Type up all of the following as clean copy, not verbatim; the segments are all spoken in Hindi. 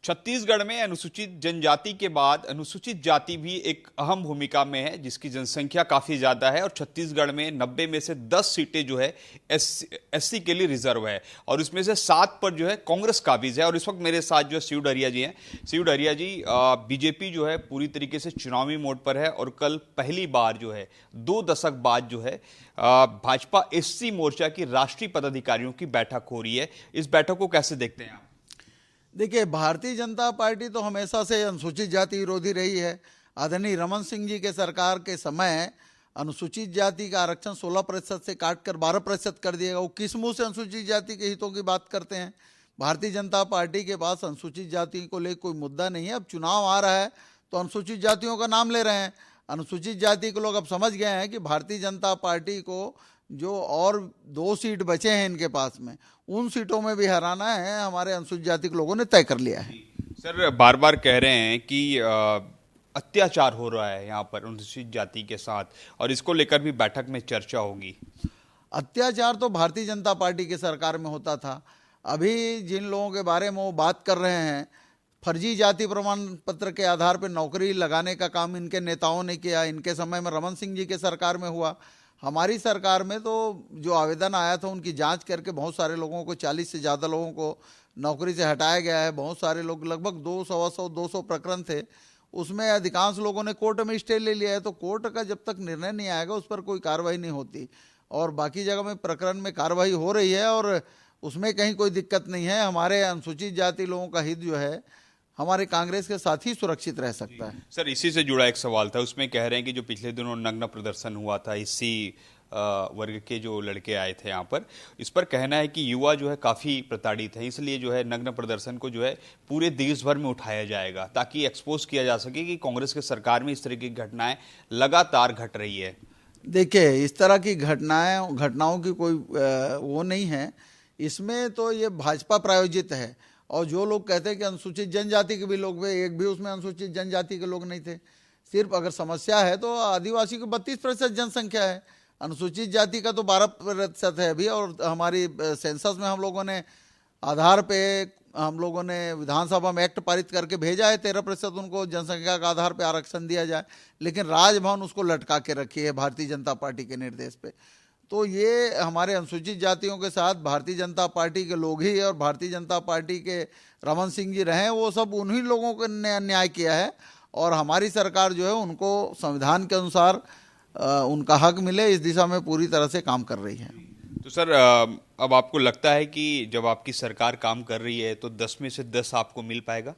छत्तीसगढ़ में अनुसूचित जनजाति के बाद अनुसूचित जाति भी एक अहम भूमिका में है, जिसकी जनसंख्या काफी ज्यादा है। और छत्तीसगढ़ में 90 में से 10 सीटें जो है एससी के लिए रिजर्व है, और इसमें से 7 पर जो है कांग्रेस काबिज है। और इस वक्त मेरे साथ जो है शिव डहरिया जी हैं। शिव डहरिया जी, बीजेपी जो है पूरी तरीके से चुनावी मोड पर है, और कल पहली बार जो है 2 दशक बाद जो है भाजपा एससी मोर्चा की राष्ट्रीय पदाधिकारियों की बैठक हो रही है। इस बैठक को कैसे देखते हैं आप? देखिए, भारतीय जनता पार्टी तो हमेशा से अनुसूचित जाति विरोधी रही है। आदरणीय रमन सिंह जी के सरकार के समय अनुसूचित जाति का आरक्षण 16% से काटकर 12% कर दिया गया। वो किस मुंह से अनुसूचित जाति के हितों की बात करते हैं? भारतीय जनता पार्टी के पास अनुसूचित जाति को लेकर कोई मुद्दा नहीं है। अब चुनाव आ रहा है तो अनुसूचित जातियों का नाम ले रहे हैं। अनुसूचित जाति के लोग अब समझ गए हैं कि भारतीय जनता पार्टी को जो और 2 सीट बचे हैं इनके पास में, उन सीटों में भी हराना है, हमारे अनुसूचित जाति के लोगों ने तय कर लिया है। सर, बार बार कह रहे हैं कि अत्याचार हो रहा है यहाँ पर अनुसूचित जाति के साथ, और इसको लेकर भी बैठक में चर्चा होगी। अत्याचार तो भारतीय जनता पार्टी की सरकार में होता था। अभी जिन लोगों के बारे में वो बात कर रहे हैं, फर्जी जाति प्रमाण पत्र के आधार पर नौकरी लगाने का काम इनके नेताओं ने किया। इनके समय में रमन सिंह जी के सरकार में हुआ। हमारी सरकार में तो जो आवेदन आया था उनकी जांच करके बहुत सारे लोगों को, 40 से ज़्यादा लोगों को नौकरी से हटाया गया है। बहुत सारे लोग, लगभग 200 प्रकरण थे, उसमें अधिकांश लोगों ने कोर्ट में स्टे ले लिया है। तो कोर्ट का जब तक निर्णय नहीं आएगा उस पर कोई कार्रवाई नहीं होती। और बाकी जगह में प्रकरण में कार्रवाई हो रही है और उसमें कहीं कोई दिक्कत नहीं है। हमारे अनुसूचित जाति लोगों का हित जो है हमारे कांग्रेस के साथ ही सुरक्षित रह सकता है। सर, इसी से जुड़ा एक सवाल था, उसमें कह रहे हैं कि जो पिछले दिनों नग्न प्रदर्शन हुआ था, इसी वर्ग के जो लड़के आए थे यहाँ पर, इस पर कहना है कि युवा जो है काफ़ी प्रताड़ित है, इसलिए जो है नग्न प्रदर्शन को जो है पूरे देश भर में उठाया जाएगा, ताकि एक्सपोज किया जा सके कि कांग्रेस के सरकार में इस तरह की घटनाएं लगातार घट रही है। देखिए, इस तरह की घटनाओं की कोई वो नहीं है। इसमें तो ये भाजपा प्रायोजित है। और जो लोग कहते हैं कि अनुसूचित जनजाति के भी लोग, वे एक भी उसमें अनुसूचित जनजाति के लोग नहीं थे। सिर्फ अगर समस्या है तो आदिवासी की 32% जनसंख्या है, अनुसूचित जाति का तो 12% है अभी। और हमारी सेंसस में हम लोगों ने आधार पे, हम लोगों ने विधानसभा में एक्ट पारित करके भेजा है 13% उनको जनसंख्या का आधार पे आरक्षण दिया जाए, लेकिन राजभवन उसको लटका के रखी है भारतीय जनता पार्टी के निर्देश पे। तो ये हमारे अनुसूचित जातियों के साथ भारतीय जनता पार्टी के लोग ही, और भारतीय जनता पार्टी के रमन सिंह जी रहे, वो सब उन्हीं लोगों को ने अन्याय किया है। और हमारी सरकार जो है उनको संविधान के अनुसार उनका हक मिले, इस दिशा में पूरी तरह से काम कर रही है। तो सर, अब आपको लगता है कि जब आपकी सरकार काम कर रही है तो 10 में से 10 आपको मिल पाएगा?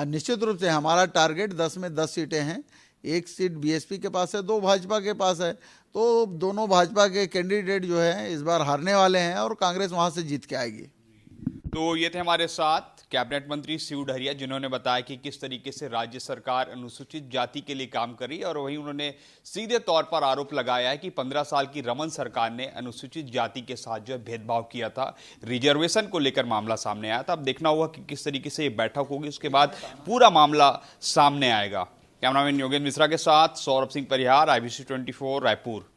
निश्चित रूप से हमारा टारगेट 10 में 10 सीटें हैं। 1 सीट बीएसपी के पास है, 2 भाजपा के पास है। तो दोनों भाजपा के कैंडिडेट जो है इस बार हारने वाले हैं और कांग्रेस वहां से जीत के आएगी। तो ये थे हमारे साथ कैबिनेट मंत्री शिव डहरिया, जिन्होंने बताया कि किस तरीके से राज्य सरकार अनुसूचित जाति के लिए काम कर रही है। और वहीं उन्होंने सीधे तौर पर आरोप लगाया है कि 15 साल की रमन सरकार ने अनुसूचित जाति के साथ जो है भेदभाव किया था, रिजर्वेशन को लेकर मामला सामने आया था। अब देखना होगा कि किस तरीके से ये बैठक होगी, उसके बाद पूरा मामला सामने आएगा। कैमरामैन योगेंद्र मिश्रा के साथ सौरभ सिंह परिहार, IBC 24 रायपुर।